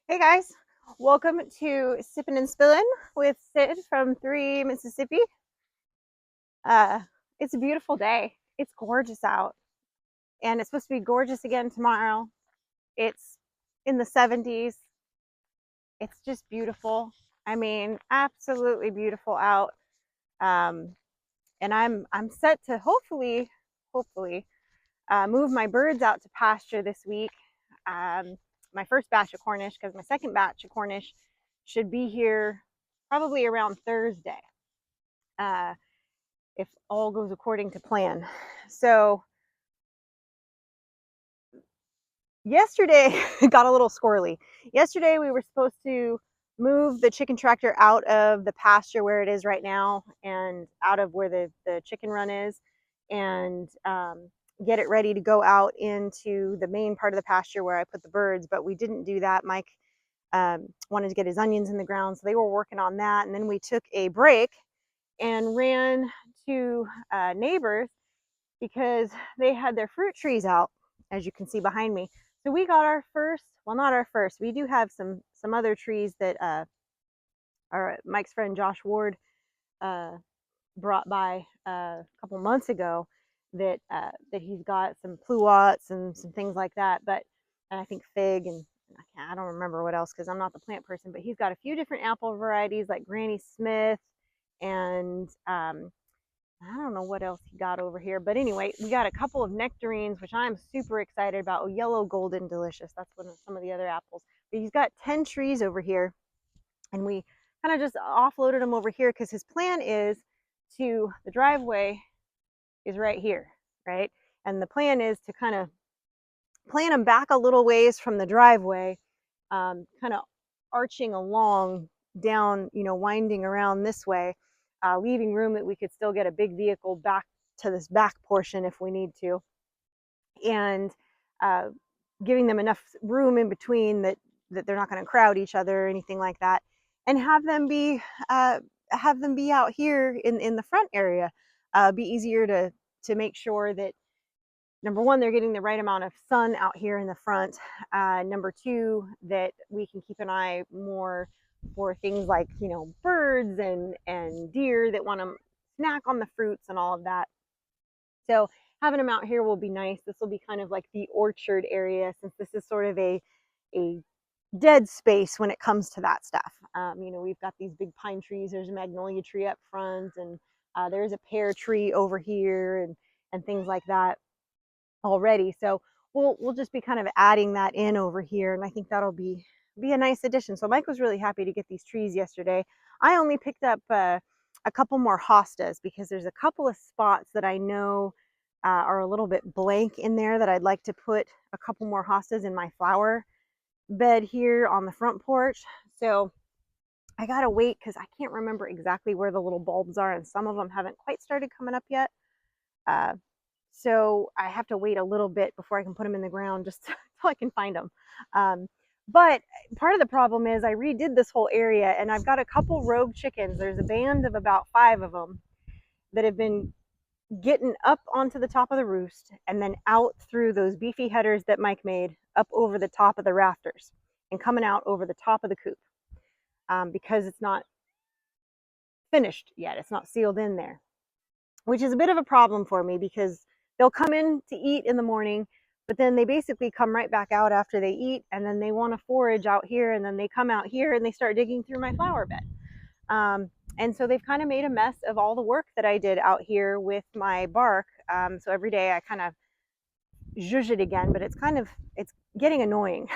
Hey guys, welcome to Sippin' and Spillin' with Sid from 3 Mississippi. Uh, it's a beautiful day. It's gorgeous out, and it's supposed to be gorgeous again tomorrow. It's in the 70s. It's just beautiful. I mean, absolutely beautiful out. Um, and I'm set to hopefully move my birds out to pasture this week. My first batch of Cornish, because my second batch of Cornish should be here probably around Thursday, uh, if all goes according to plan. So yesterday got a little squirrely. Yesterday we were supposed to move the chicken tractor out of the pasture where it is right now and out of where the chicken run is, and get it ready to go out into the main part of the pasture where I put the birds. But we didn't do that. Mike wanted to get his onions in the ground, so they were working on that. And then we took a break and ran to neighbors because they had their fruit trees out, as you can see behind me. So we got our first, well, not our first. We do have some other trees that our Mike's friend Josh Ward uh, brought by a couple months ago. That he's got some pluots and some things like that. But and I think fig and I don't remember what else because I'm not the plant person. But he's got a few different apple varieties like Granny Smith and I don't know what else he got over here, but anyway, we got a couple of nectarines, which I'm super excited about. Oh, yellow golden delicious. That's one of some of the other apples. But he's got 10 trees over here, and we kind of just offloaded them over here because his plan is the driveway is right here, right? And the plan is to kind of plant them back a little ways from the driveway, kind of arching along down, winding around this way, leaving room that we could still get a big vehicle back to this back portion if we need to, and uh, giving them enough room in between that they're not going to crowd each other or anything like that, and uh, have them be out here in the front area. Be easier to make sure that number one, they're getting the right amount of sun out here in the front. Number two, that we can keep an eye more for things like, birds and deer that want to snack on the fruits and all of that. So having them out here will be nice. This will be kind of like the orchard area, since this is sort of a dead space when it comes to that stuff. We've got these big pine trees. There's a magnolia tree up front, and there's a pear tree over here, and things like that already. So we'll just be kind of adding that in over here, and I think that'll be a nice addition. So Mike was really happy to get these trees yesterday. I only picked up a couple more hostas because there's a couple of spots that I know are a little bit blank in there that I'd like to put a couple more hostas in my flower bed here on the front porch. So I gotta wait because I can't remember exactly where the little bulbs are, and some of them haven't quite started coming up yet. Uh, so I have to wait a little bit before I can put them in the ground just so I can find them. But part of the problem is I redid this whole area, and I've got a couple rogue chickens. There's a band of about 5 of them that have been getting up onto the top of the roost and then out through those beefy headers that Mike made up over the top of the rafters and coming out over the top of the coop, because it's not finished yet. It's not sealed in there, which is a bit of a problem for me because they'll come in to eat in the morning, but then they basically come right back out after they eat, and then they want to forage out here, and then they come out here and they start digging through my flower bed. And so they've kind of made a mess of all the work that I did out here with my bark. So every day I kind of zhuzh it again, but it's getting annoying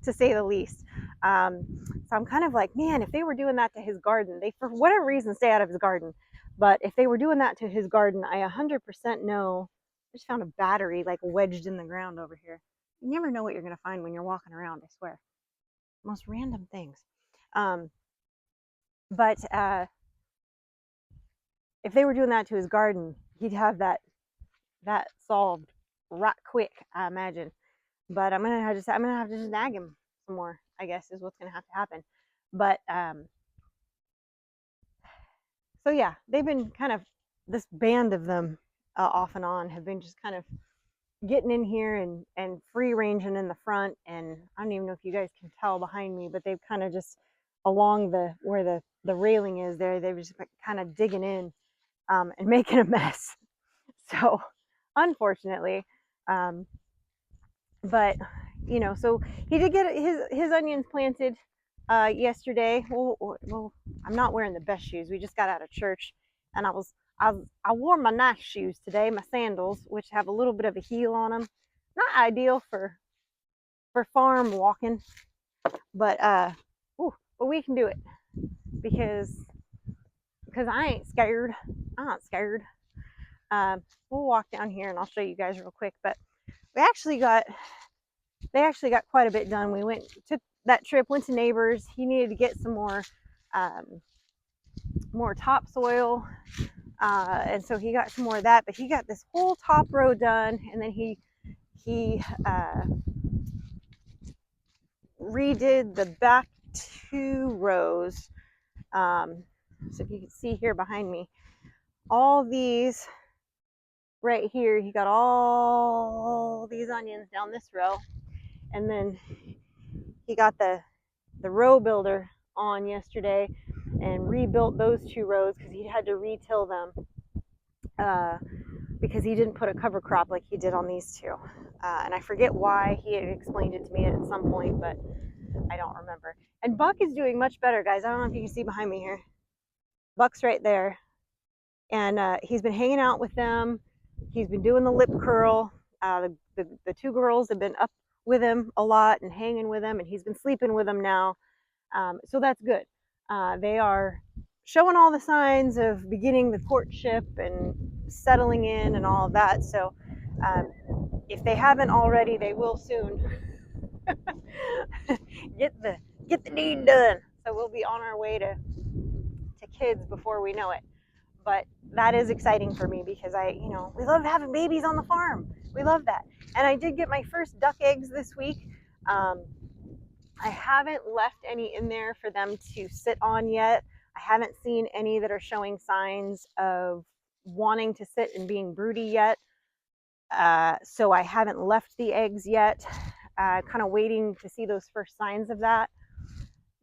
to say the least. So I'm kind of like, man, if they were doing that to his garden, they, for whatever reason, stay out of his garden. But if they were doing that to his garden, I 100% know. I just found a battery like wedged in the ground over here. You never know what you're going to find when you're walking around, I swear. Most random things. But if they were doing that to his garden, he'd have that solved right quick, I imagine. But I'm gonna have to just nag him some more, I guess, is what's gonna have to happen. But so yeah, they've been kind of, this band of them, off and on, have been just kind of getting in here and free ranging in the front. And I don't even know if you guys can tell behind me, but they've kind of just along the where the railing is there, they've just kind of digging in and making a mess. So unfortunately, um, but you know, so he did get his onions planted yesterday. Well, I'm not wearing the best shoes. We just got out of church, and I wore my nice shoes today, my sandals, which have a little bit of a heel on them. Not ideal for farm walking, but but we can do it because I ain't scared. I'm not scared. We'll walk down here and I'll show you guys real quick. But we actually got they actually got quite a bit done. We took that trip, went to neighbors. He needed to get some um, more topsoil, and so he got some more of that. But he got this whole top row done, and then he redid the back 2 rows. So if you can see here behind me, all these right here, he got all these onions down this row, and then he got the row builder on yesterday and rebuilt those 2 rows because he had to retill them uh, because he didn't put a cover crop like he did on these 2. And I forget why. He had explained it to me at some point, but I don't remember. And Buck is doing much better, guys. I don't know if you can see behind me here. Buck's right there. And he's been hanging out with them. He's been doing the lip curl. The 2 girls have been up with him a lot and hanging with him, and he's been sleeping with them now. So that's good. They are showing all the signs of beginning the courtship and settling in and all of that. So um, if they haven't already, they will soon. get the deed done. So we'll be on our way to kids before we know it. But that is exciting for me because we love having babies on the farm. We love that. And I did get my first duck eggs this week. I haven't left any in there for them to sit on yet. I haven't seen any that are showing signs of wanting to sit and being broody yet. So I haven't left the eggs yet. Kind of waiting to see those first signs of that.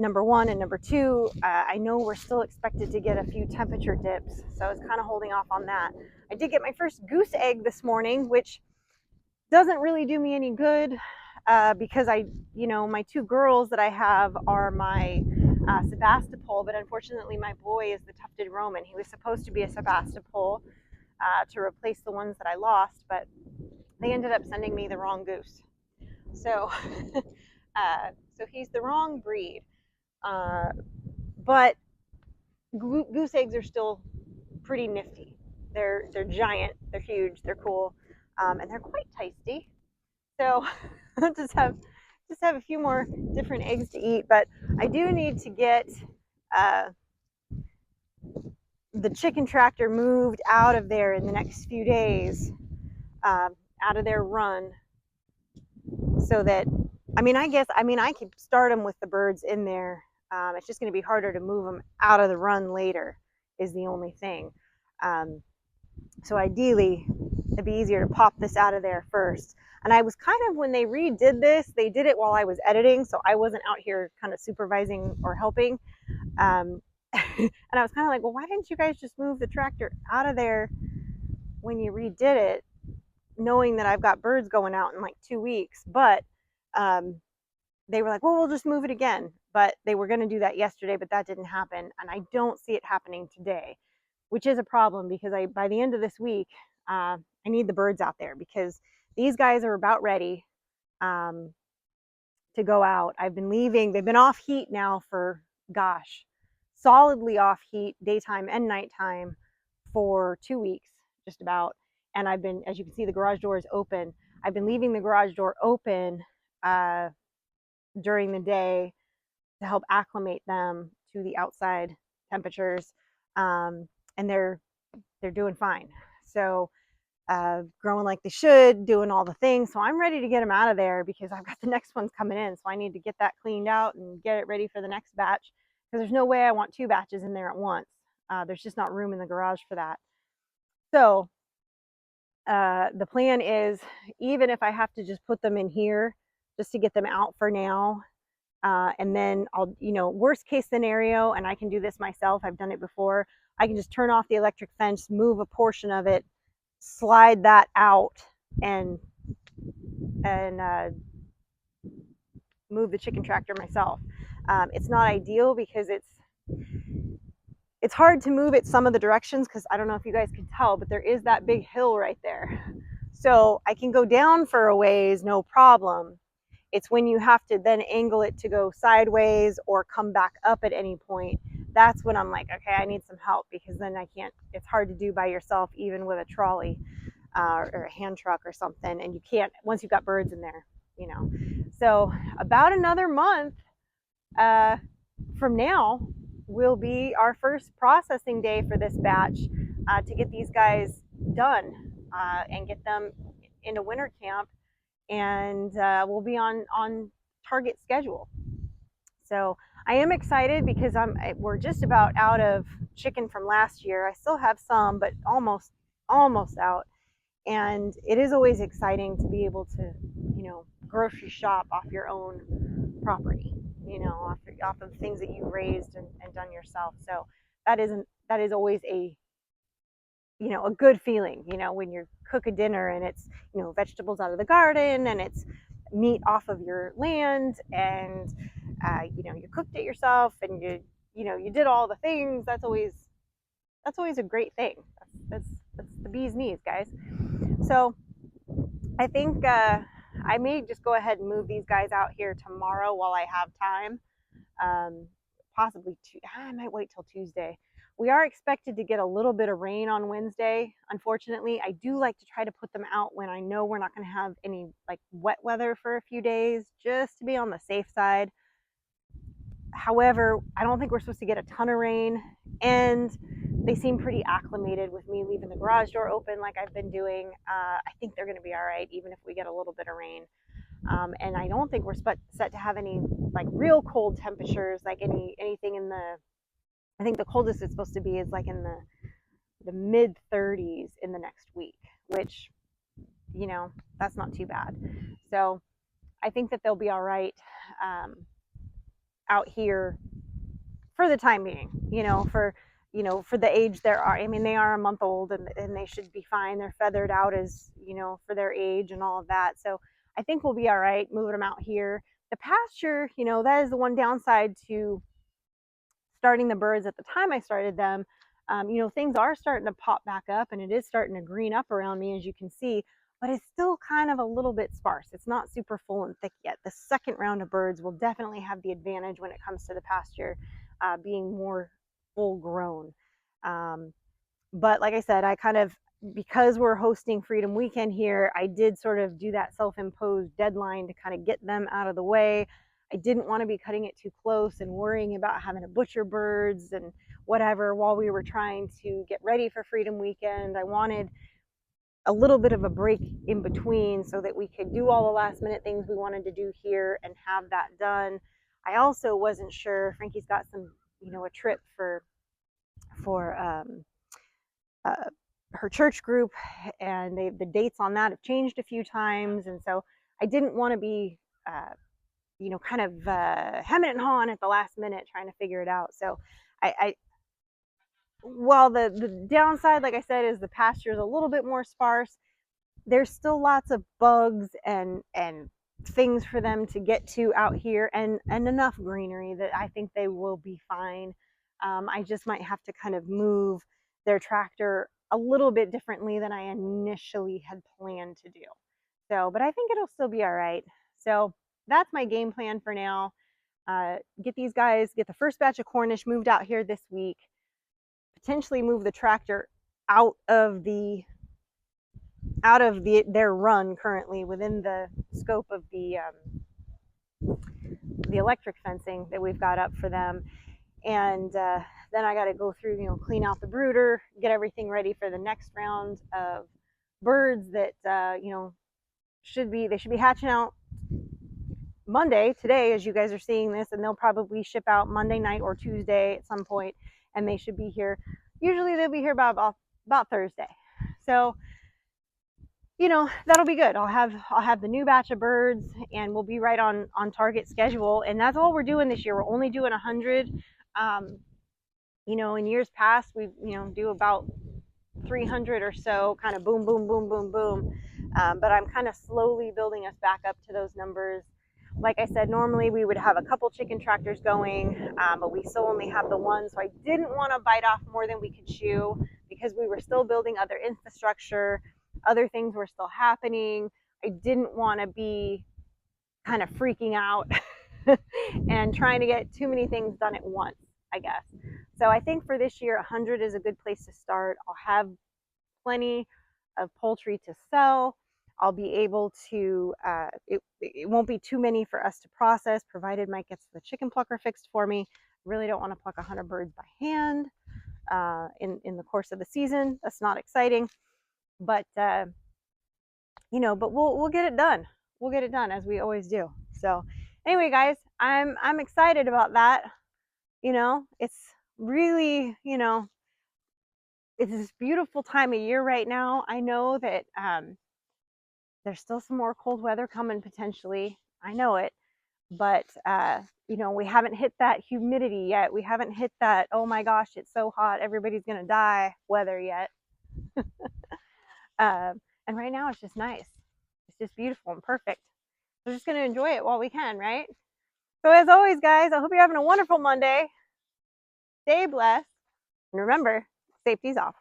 Number 1, and number 2, I know we're still expected to get a few temperature dips, so I was kind of holding off on that. I did get my first goose egg this morning, which doesn't really do me any good because my 2 girls that I have are my Sebastopol, but unfortunately my boy is the tufted Roman. He was supposed to be a Sebastopol to replace the ones that I lost, but they ended up sending me the wrong goose. So, so he's the wrong breed. But goose eggs are still pretty nifty. They're giant, they're huge, they're cool, and they're quite tasty. So just have a few more different eggs to eat. But I do need to get uh, the chicken tractor moved out of there in the next few days, out of their run, so that I could start them with the birds in there. It's just going to be harder to move them out of the run later, is the only thing. So ideally, it'd be easier to pop this out of there first. And I was kind of, when they redid this, they did it while I was editing, so I wasn't out here kind of supervising or helping. And I was kind of like, well, why didn't you guys just move the tractor out of there when you redid it, knowing that I've got birds going out in like 2 weeks? But they were like, well, we'll just move it again. But they were going to do that yesterday, but that didn't happen. And I don't see it happening today, which is a problem because by the end of this week, I need the birds out there because these guys are about ready to go out. I've been leaving. They've been off heat now for, gosh, solidly off heat, daytime and nighttime, for 2 weeks, just about. And I've been, as you can see, the garage door is open. I've been leaving the garage door open during the day to help acclimate them to the outside temperatures, and they're doing fine. So growing like they should, doing all the things. So I'm ready to get them out of there because I've got the next ones coming in. So I need to get that cleaned out and get it ready for the next batch because there's no way I want 2 batches in there at once. There's just not room in the garage for that. So The plan is, even if I have to just put them in here just to get them out for now, and then I'll, worst case scenario, and I can do this myself, I've done it before, I can just turn off the electric fence, move a portion of it, slide that out, and move the chicken tractor myself. It's not ideal because it's hard to move it some of the directions, because I don't know if you guys can tell, but there is that big hill right there. So I can go down for a ways, no problem. It's when you have to then angle it to go sideways or come back up at any point, that's when I'm like, okay, I need some help, because then I can't, it's hard to do by yourself, even with a trolley or a hand truck or something. And you can't, once you've got birds in there, So about another month from now will be our first processing day for this batch, to get these guys done and get them into winter camp, and we'll be on target schedule. So I am excited because we're just about out of chicken from last year. I still have some, but almost out. And it is always exciting to be able to, grocery shop off your own property, off of things that you raised and done yourself. So that is always a good feeling, when you cook a dinner and it's, vegetables out of the garden, and it's meat off of your land, and you cooked it yourself, and you did all the things. That's always a great thing. That's the bee's knees, guys. So I think I may just go ahead and move these guys out here tomorrow while I have time. Possibly I might wait till Tuesday. We are expected to get a little bit of rain on Wednesday. Unfortunately, I do like to try to put them out when I know we're not going to have any like wet weather for a few days, just to be on the safe side. However, I don't think we're supposed to get a ton of rain, and they seem pretty acclimated with me leaving the garage door open like I've been doing. I think they're going to be all right, even if we get a little bit of rain. And I don't think we're set to have any like real cold temperatures, like anything in the, I think the coldest it's supposed to be is like in the mid 30s in the next week, which, that's not too bad. So I think that they'll be all right out here for the time being, for the age there are. I mean, they are a month old, and they should be fine. They're feathered out as, for their age and all of that. So I think we'll be all right moving them out here. The pasture, that is the one downside to starting the birds at the time I started them. Things are starting to pop back up, and it is starting to green up around me, as you can see, but it's still kind of a little bit sparse. It's not super full and thick yet. The second round of birds will definitely have the advantage when it comes to the pasture being more full grown. But like I said, because we're hosting Freedom Weekend here, I did sort of do that self-imposed deadline to kind of get them out of the way. I didn't want to be cutting it too close and worrying about having to butcher birds and whatever while we were trying to get ready for Freedom Weekend. I wanted a little bit of a break in between so that we could do all the last minute things we wanted to do here and have that done. I also wasn't sure, Frankie's got some, a trip for her church group, and the dates on that have changed a few times, and so I didn't want to be kind of hemming and hawing at the last minute trying to figure it out. So while the downside, like I said, is the pasture is a little bit more sparse, there's still lots of bugs and things for them to get to out here, and enough greenery that I think they will be fine. I just might have to kind of move their tractor a little bit differently than I initially had planned to do. So, but I think it'll still be all right. So that's my game plan for now. Get the first batch of Cornish moved out here this week, potentially move the tractor out of their run currently within the scope of the electric fencing that we've got up for them. And then I got to go through, clean out the brooder, get everything ready for the next round of birds that, they should be hatching out Monday, today, as you guys are seeing this, and they'll probably ship out Monday night or Tuesday at some point, and they should be here. Usually they'll be here about Thursday. So you know, that'll be good. I'll have the new batch of birds, and we'll be right on target schedule. And that's all we're doing this year. We're only doing 100. Um, you know, in years past, we do about 300 or so, kind of boom, boom, boom, boom, boom. But I'm kind of slowly building us back up to those numbers. Like I said, normally we would have a couple chicken tractors going, but we still only have the one. So I didn't want to bite off more than we could chew because we were still building other infrastructure. Other things were still happening. I didn't want to be kind of freaking out and trying to get too many things done at once, I guess. So I think for this year, 100 is a good place to start. I'll have plenty of poultry to sell. I'll be able to, it won't be too many for us to process, provided Mike gets the chicken plucker fixed for me. I really don't want to pluck 100 birds by hand in the course of the season. That's not exciting, but but we'll get it done. We'll get it done as we always do. So anyway, guys, I'm excited about that. It's really, it's this beautiful time of year right now. I know that there's still some more cold weather coming potentially. I know it, but we haven't hit that humidity yet. We haven't hit that, oh my gosh, it's so hot, everybody's gonna die weather yet. And right now it's just nice. It's just beautiful and perfect. We're just gonna enjoy it while we can, right? So as always, guys, I hope you're having a wonderful Monday. Stay blessed, and remember, safety's off.